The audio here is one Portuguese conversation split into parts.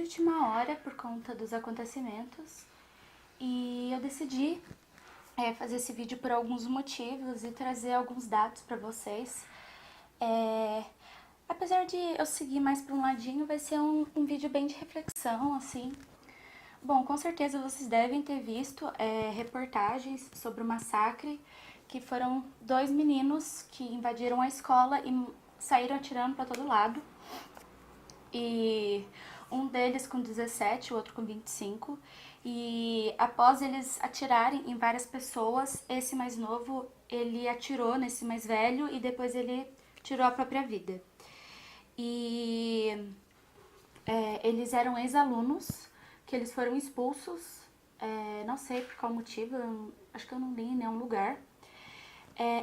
última hora por conta dos acontecimentos e eu decidi fazer esse vídeo por alguns motivos e trazer alguns dados para vocês. Apesar de eu seguir mais para um ladinho, vai ser um vídeo bem de reflexão, assim. Bom, com certeza vocês devem ter visto reportagens sobre o massacre, que foram 2 meninos que invadiram a escola e saíram atirando para todo lado. E um deles com 17, o outro com 25. E após eles atirarem em várias pessoas, esse mais novo, ele atirou nesse mais velho e depois ele tirou a própria vida. E eles eram ex-alunos, que eles foram expulsos, não sei por qual motivo, acho que eu não li em nenhum lugar.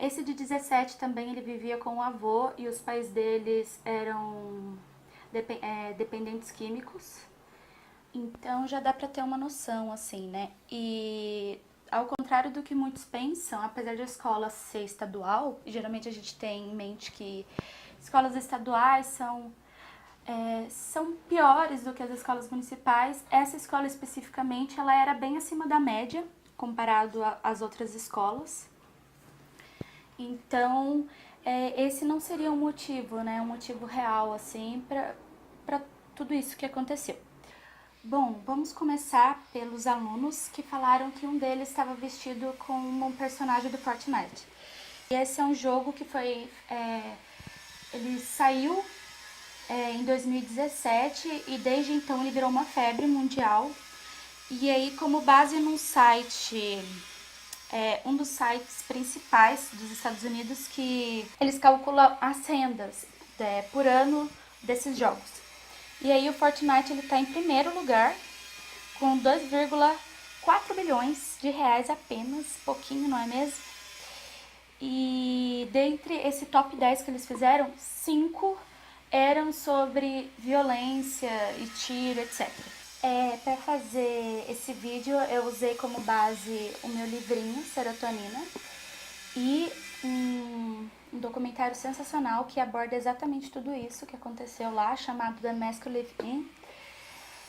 Esse de 17 também, ele vivia com o avô e os pais deles eram dependentes químicos. Então já dá pra ter uma noção, assim, né? E ao contrário do que muitos pensam, apesar de a escola ser estadual, geralmente a gente tem em mente que escolas estaduais são piores do que as escolas municipais. Essa escola especificamente, ela era bem acima da média, comparado às outras escolas. Então, esse não seria um motivo, né? Um motivo real, assim, pra tudo isso que aconteceu. Bom, vamos começar pelos alunos que falaram que um deles estava vestido como um personagem do Fortnite. E esse é um jogo que foi... ele saiu em 2017 e desde então ele virou uma febre mundial. E aí, como base num site, um dos sites principais dos Estados Unidos, que eles calculam as rendas por ano desses jogos. E aí o Fortnite ele tá em primeiro lugar, com 2,4 bilhões de reais apenas, pouquinho, não é mesmo? E dentre esse top 10 que eles fizeram, 5 eram sobre violência e tiro, etc. Para fazer esse vídeo eu usei como base o meu livrinho, Serotonina, e um documentário sensacional que aborda exatamente tudo isso que aconteceu lá, chamado The Mask You Live In.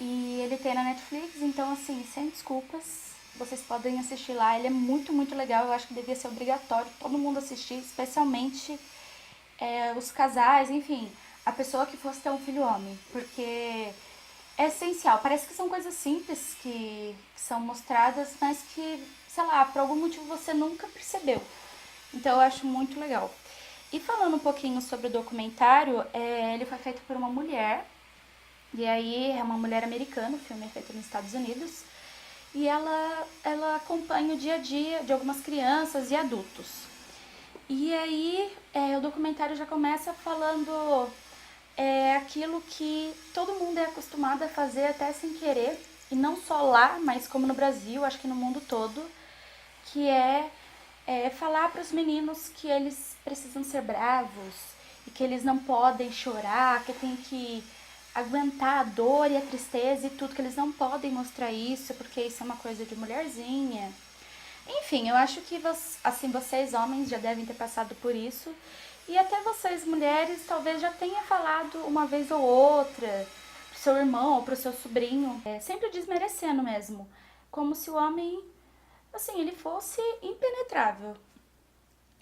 E ele tem na Netflix, então assim, sem desculpas, vocês podem assistir lá. Ele é muito, muito legal, eu acho que devia ser obrigatório todo mundo assistir, especialmente os casais, enfim, a pessoa que fosse ter um filho homem, porque é essencial. Parece que são coisas simples que são mostradas, mas que, sei lá, por algum motivo você nunca percebeu. Então eu acho muito legal. E falando um pouquinho sobre o documentário, ele foi feito por uma mulher, e aí é uma mulher americana, o filme é feito nos Estados Unidos, e ela acompanha o dia a dia de algumas crianças e adultos. E aí o documentário já começa falando aquilo que todo mundo é acostumado a fazer até sem querer, e não só lá, mas como no Brasil, acho que no mundo todo, que falar para os meninos que eles precisam ser bravos e que eles não podem chorar, que tem que aguentar a dor e a tristeza e tudo, que eles não podem mostrar isso porque isso é uma coisa de mulherzinha. Enfim, eu acho que assim, vocês homens já devem ter passado por isso, e até vocês mulheres talvez já tenha falado uma vez ou outra pro seu irmão ou pro seu sobrinho, sempre desmerecendo mesmo, como se o homem, assim, ele fosse impenetrável.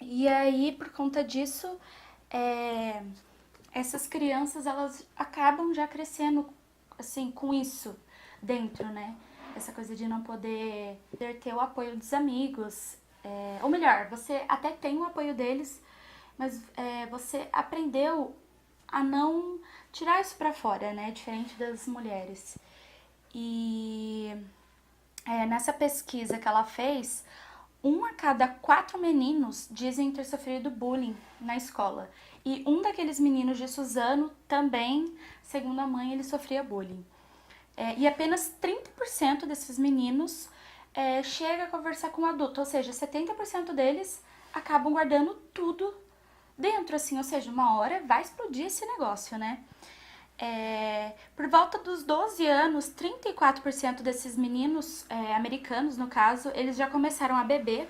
E aí, por conta disso, essas crianças, elas acabam já crescendo, assim, com isso dentro, né? Essa coisa de não poder ter o apoio dos amigos. Ou melhor, você até tem o apoio deles, mas você aprendeu a não tirar isso pra fora, né? Diferente das mulheres. E nessa pesquisa que ela fez, 1 a cada 4 meninos dizem ter sofrido bullying na escola. E um daqueles meninos de Suzano também, segundo a mãe, ele sofria bullying. E apenas 30% desses meninos chega a conversar com um adulto, ou seja, 70% deles acabam guardando tudo dentro, assim, ou seja, uma hora vai explodir esse negócio, né? Por volta dos 12 anos, 34% desses meninos americanos, no caso, eles já começaram a beber.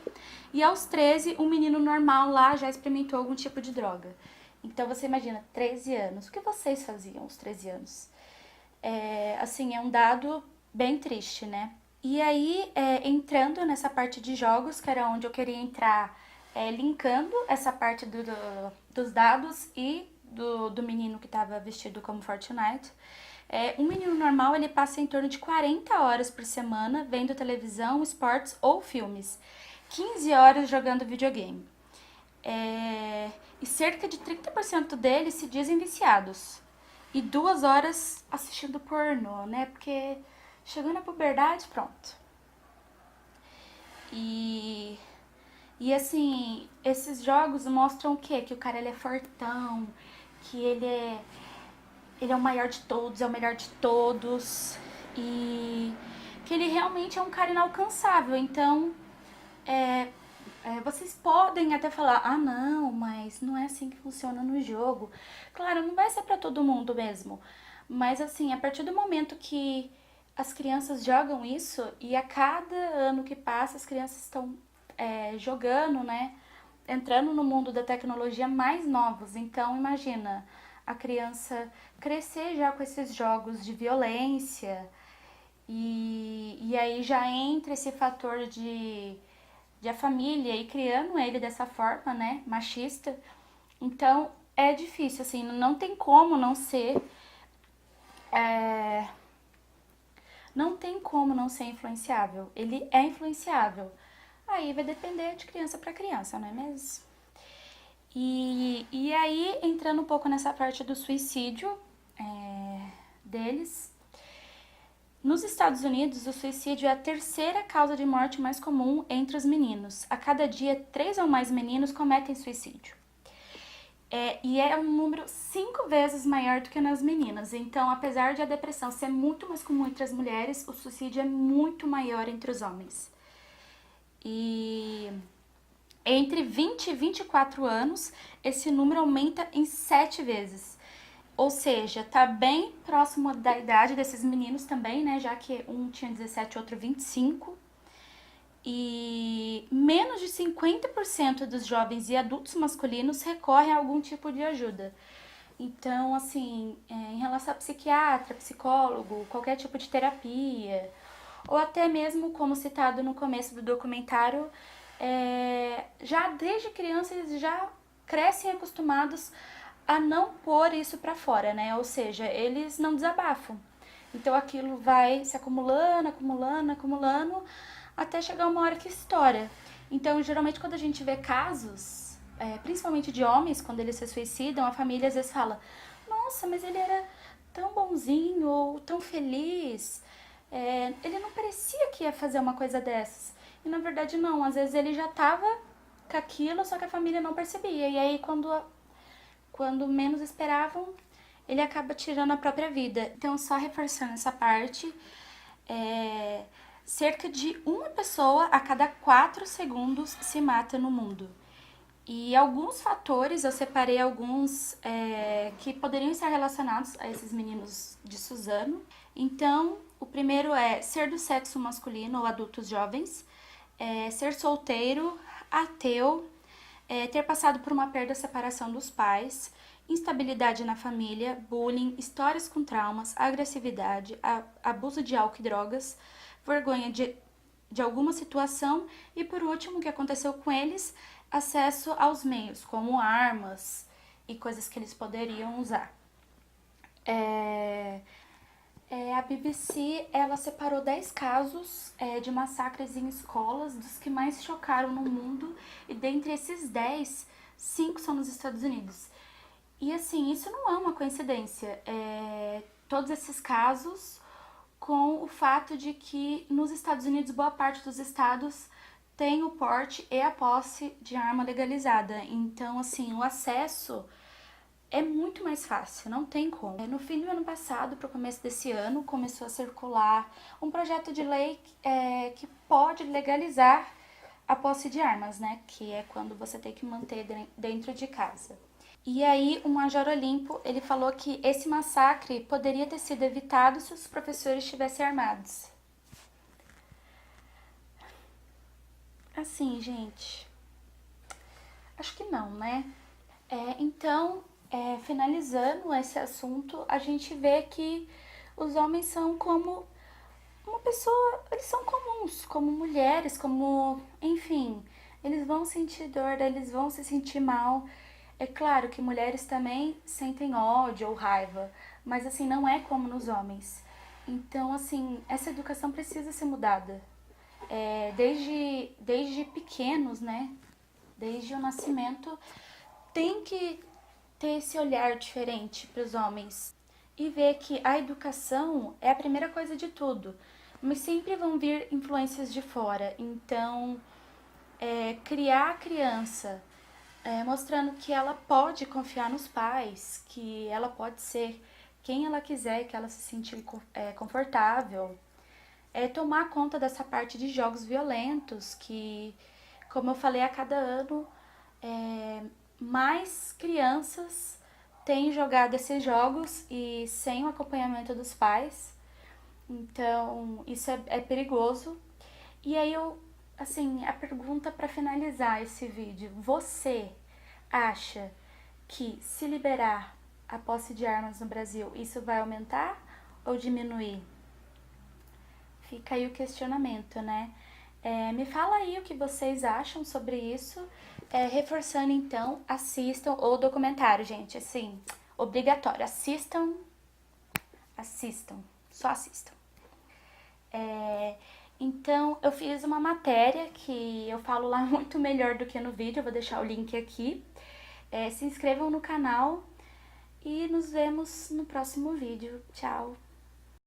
E aos 13, um menino normal lá já experimentou algum tipo de droga. Então você imagina, 13 anos. O que vocês faziam aos 13 anos? Assim, é um dado bem triste, né? E aí, entrando nessa parte de jogos, que era onde eu queria entrar, linkando essa parte dos dados e do menino que estava vestido como Fortnite. Um menino normal, ele passa em torno de 40 horas por semana vendo televisão, esportes ou filmes. 15 horas jogando videogame. E cerca de 30% deles se dizem viciados. E 2 horas assistindo pornô, né? Porque chegando à puberdade, pronto. E assim, esses jogos mostram o quê? Que o cara ele é fortão, que ele é o maior de todos, é o melhor de todos. E que ele realmente é um cara inalcançável. Então, vocês podem até falar, ah não, mas não é assim que funciona no jogo. Claro, não vai ser pra todo mundo mesmo. Mas assim, a partir do momento que as crianças jogam isso, e a cada ano que passa as crianças estão jogando, né? Entrando no mundo da tecnologia mais novos. Então imagina a criança crescer já com esses jogos de violência. E aí já entra esse fator de a família e criando ele dessa forma, né, machista. Então é difícil, assim, não tem como não ser. Não tem como não ser influenciável. Ele é influenciável. Aí vai depender de criança para criança, não é mesmo? E aí, entrando um pouco nessa parte do suicídio deles. Nos Estados Unidos, o suicídio é a terceira causa de morte mais comum entre os meninos. A cada dia, 3 ou mais meninos cometem suicídio. E é um número 5 vezes maior do que nas meninas. Então, apesar de a depressão ser muito mais comum entre as mulheres, o suicídio é muito maior entre os homens. E entre 20 e 24 anos, esse número aumenta em 7 vezes. Ou seja, tá bem próximo da idade desses meninos também, né? Já que um tinha 17 e outro 25. E menos de 50% dos jovens e adultos masculinos recorrem a algum tipo de ajuda. Então, assim, em relação a psiquiatra, psicólogo, qualquer tipo de terapia, ou até mesmo, como citado no começo do documentário, já desde criança eles já crescem acostumados a não pôr isso pra fora, né? Ou seja, eles não desabafam. Então aquilo vai se acumulando, acumulando, acumulando, até chegar uma hora que estoura. Então, geralmente, quando a gente vê casos, principalmente de homens, quando eles se suicidam, a família às vezes fala: nossa, mas ele era tão bonzinho ou tão feliz. Ele não parecia que ia fazer uma coisa dessas. E na verdade, não. Às vezes ele já tava com aquilo, só que a família não percebia. E aí, quando menos esperavam, ele acaba tirando a própria vida. Então, só reforçando essa parte, cerca de uma pessoa a cada 4 segundos se mata no mundo. E alguns fatores, eu separei alguns que poderiam estar relacionados a esses meninos de Suzano. Então, o primeiro é ser do sexo masculino ou adultos jovens, ser solteiro, ateu, ter passado por uma perda ou separação dos pais, instabilidade na família, bullying, histórias com traumas, agressividade, abuso de álcool e drogas, vergonha de alguma situação e, por último, o que aconteceu com eles, acesso aos meios, como armas e coisas que eles poderiam usar. A BBC, ela separou 10 casos de massacres em escolas, dos que mais chocaram no mundo, e dentre esses 10, 5 são nos Estados Unidos. E assim, isso não é uma coincidência. Todos esses casos com o fato de que nos Estados Unidos, boa parte dos estados tem o porte e a posse de arma legalizada. Então, assim, o acesso é muito mais fácil, não tem como. No fim do ano passado, para o começo desse ano, começou a circular um projeto de lei que pode legalizar a posse de armas, né? Que é quando você tem que manter dentro de casa. E aí o Major Olimpo, ele falou que esse massacre poderia ter sido evitado se os professores estivessem armados. Assim, gente, acho que não, né? Então, finalizando esse assunto, a gente vê que os homens são como uma pessoa, eles são comuns, como mulheres, como, enfim, eles vão sentir dor, eles vão se sentir mal. É claro que mulheres também sentem ódio ou raiva, mas assim, não é como nos homens. Então, assim, essa educação precisa ser mudada. Desde pequenos, né? Desde o nascimento, tem que ter esse olhar diferente para os homens e ver que a educação é a primeira coisa de tudo, mas sempre vão vir influências de fora. Então, criar a criança mostrando que ela pode confiar nos pais, que ela pode ser quem ela quiser, que ela se sentir confortável. Tomar conta dessa parte de jogos violentos, que, como eu falei, a cada ano mais crianças têm jogado esses jogos e sem o acompanhamento dos pais. Então, isso é perigoso. E aí assim, a pergunta para finalizar esse vídeo: você acha que se liberar a posse de armas no Brasil, isso vai aumentar ou diminuir? Fica aí o questionamento, né? Me fala aí o que vocês acham sobre isso. Reforçando então, assistam o documentário, gente, assim, obrigatório. Assistam, só assistam. Então, eu fiz uma matéria que eu falo lá muito melhor do que no vídeo, eu vou deixar o link aqui. Se inscrevam no canal e nos vemos no próximo vídeo. Tchau!